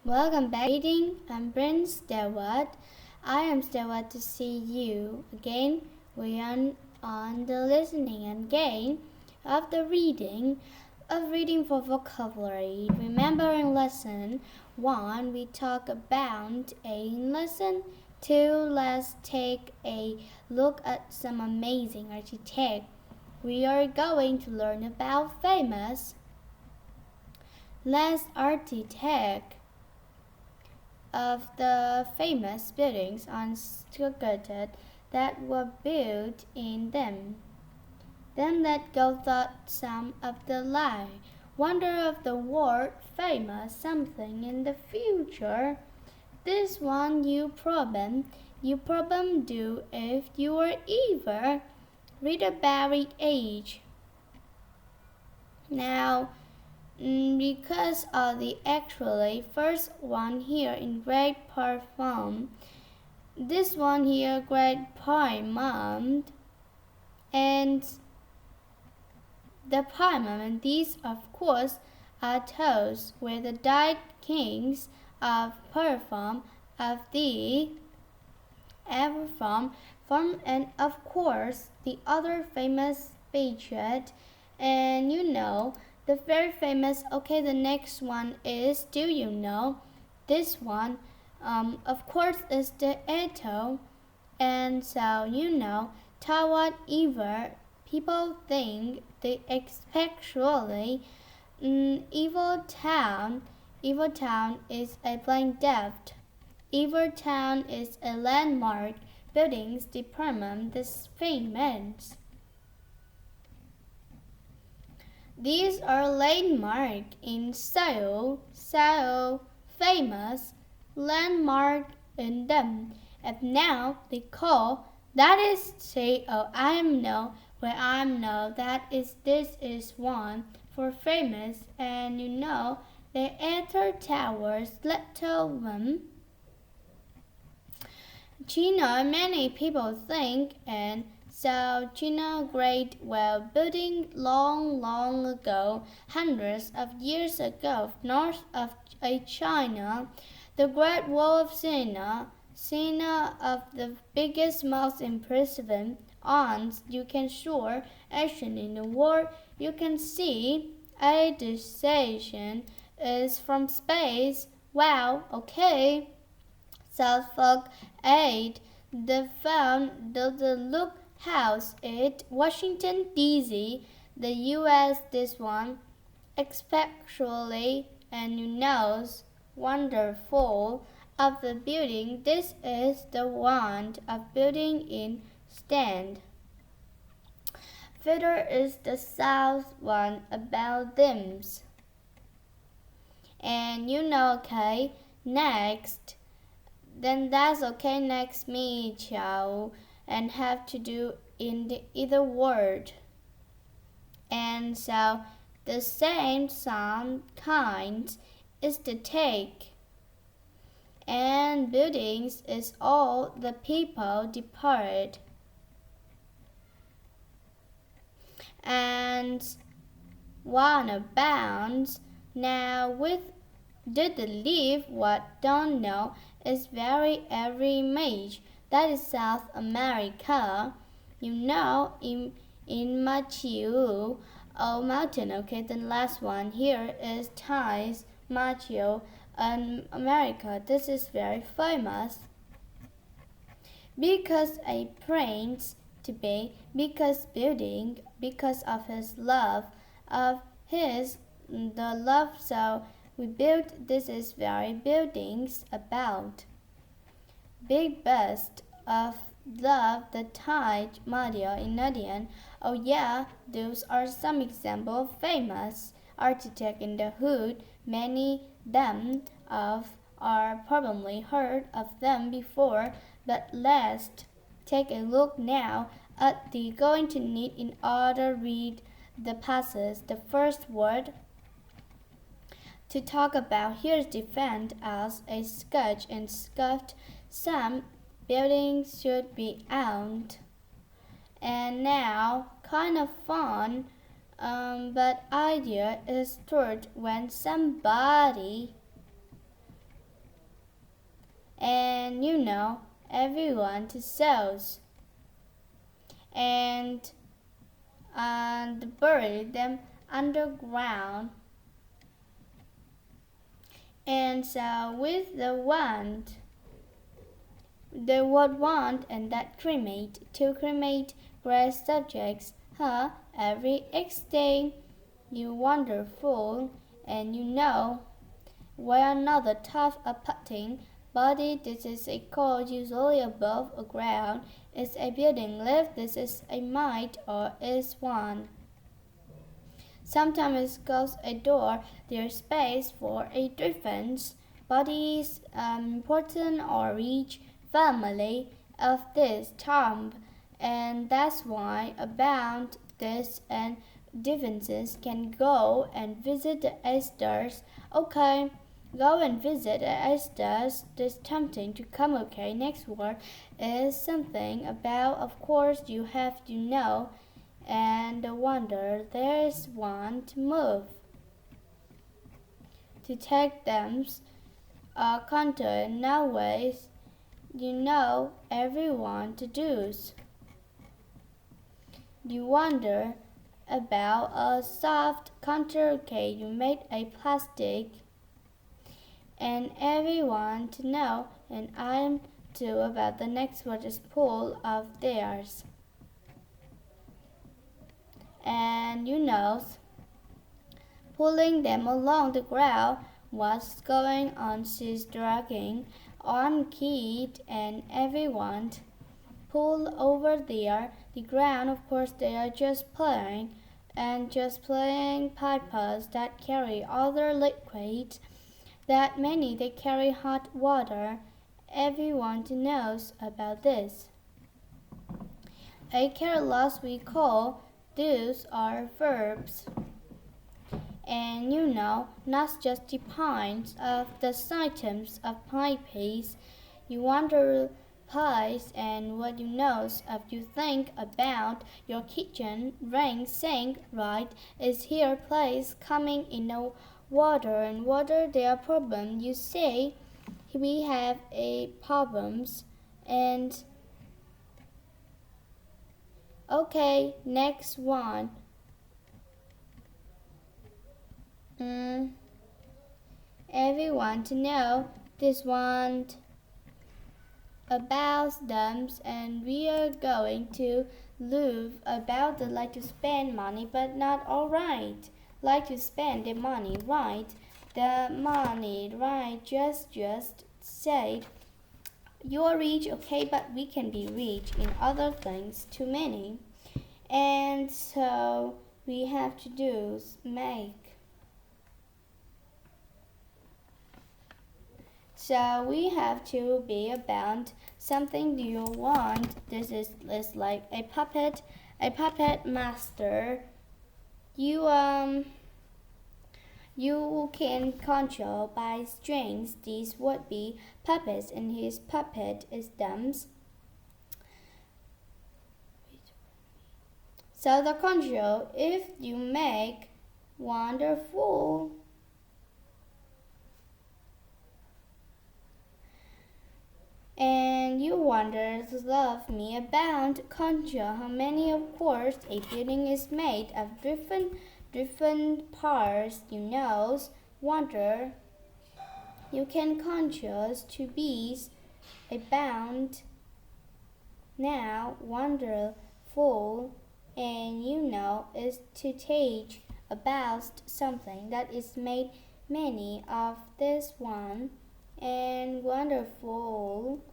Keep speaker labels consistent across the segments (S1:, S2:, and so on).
S1: Welcome back reading. I'm Prince Stewart. I am Stewart to see you again. We are on the listening again of the reading for vocabulary. Remember in lesson 1 we talk about a lesson 2. Let's take a look at some amazing architect. We are going to learn about famous last architect of the famous buildings constructed that were built in them. Then let go thought some of the lie. Wonder of the word famous something in the future. This one you problem do if you were ever read about it age. Now because of the actually first one here in great perform, this one here great poem and the poem, and these of course are those where the died kings of perform of the ever from and of course the other famous patriot, and the very famous. Okay, the next one is, do you know this one? Of course is the Eto, and so Taiwan ever people think they especially Evil Town is a blank depth. Evil Town is a landmark buildings department this famous. These are landmark in Seoul, famous landmark in them. And now they call that is say I know where I know that is this is one for famous, and the Ether Towers little one. China many people think, and so China great well building long ago, hundreds of years ago, north of China, the Great Wall of China of the biggest, most impressive ons you can sure action in the world. You can see a decision is from space. Wow, okay. Southfork 8, the found the look house at Washington D.C., the U.S. This one, especially and wonderful of the building. This is the one of building in stand. Further is the south one about them. And okay, next. Then that's okay. Next me ciao and have to do in the either word. And so the same some kind is the take. And buildings is all the people departed. And one abounds now with did the leave what don't know is very every image. That is South America. In Machu mountain. Okay, the last one here is Thais Machu in America. This is very famous because a prince to be, because building, because of his love of his the love so we built. This is very buildings about big bust of love the Taj Mahal in Indian. Oh yeah, those are some example famous architect in the hood. Many them of are probably heard of them before, but let's take a look now at the going to need in order read the passage. The first word to talk about here is defend as a sketch and scuffed. Some buildings should be owned. And now kind of fun, but idea is stored when somebody and everyone to souls and bury them underground. And so with the wand, they would want and that to cremate great subjects, every day. You wonderful, and where another tough a putting body. This is a cause usually above a ground. Is a building lift. This is a might or is one. Sometimes it goes a door. There's space for a defense. Bodies important or rich family of this tomb, and that's why about this and defenses can go and visit the Esters. Okay, go and visit the Esters. This tempting to come. Okay, next word is something about. Of course, you have to know and wonder. There's one to move to take them contour nowadays. Everyone to do's. You wonder about a soft contour cake you made a plastic, and everyone to know, and I'm too about the next word is pull of theirs. And pulling them along the ground. What's going on? She's dragging on Keith and everyone pull over there. The ground, of course, they are just playing pipes that carry other liquids. That many they carry hot water. Everyone knows about this. A careless we call those are verbs. And not just the pints of the items of pie pies. You wonder pies and what you think about your kitchen ring sink, right? Is here place coming in no water and water their problem. You say we have a problems and okay, next one. Everyone to know this one about them, and we are going to live about the like to spend money, but not all right. Like to spend the money, right? The money, right? Just say you're rich, okay, but we can be rich in other things too many, and so we have to do make. So we have to be about something you want. This is like a puppet master. You can control by strings. These would be puppets, and his puppet is dumps. So the control, if you make wonderful. And you wonder to love me about conjure how many of course a building is made of different parts. Wonder you can conjure to be abound now wonderful, and is to teach about something that is made many of this one. And wonderful.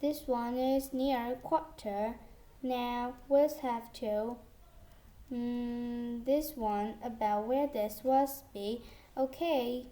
S1: This one is near a quarter. Now we'll have to this one about where this was be. Okay.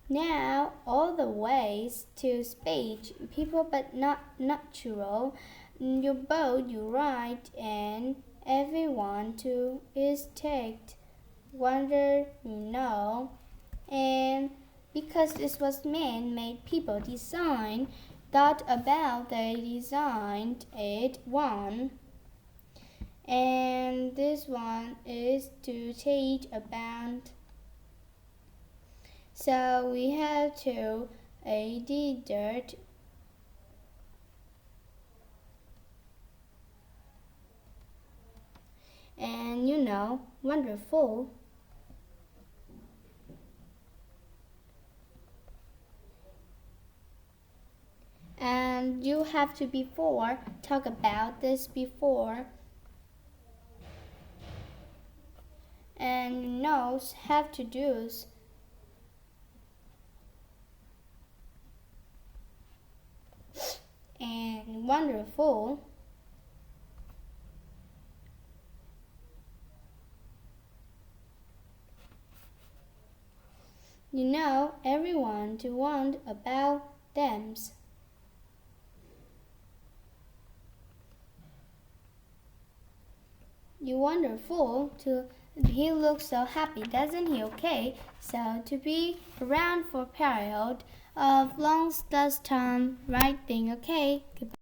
S1: Now all the ways to speech people but not natural. You both you write and everyone to is take wonder and because this was man-made, people thought about they designed it one. And this one is to teach about. So we have to dirt. And wonderful. And you have to talk about this before. And have to do's. And wonderful. Everyone to want about them. You wonderful to he looks so happy, doesn't he? Okay, so to be around for a period of long does time right thing. Okay, goodbye.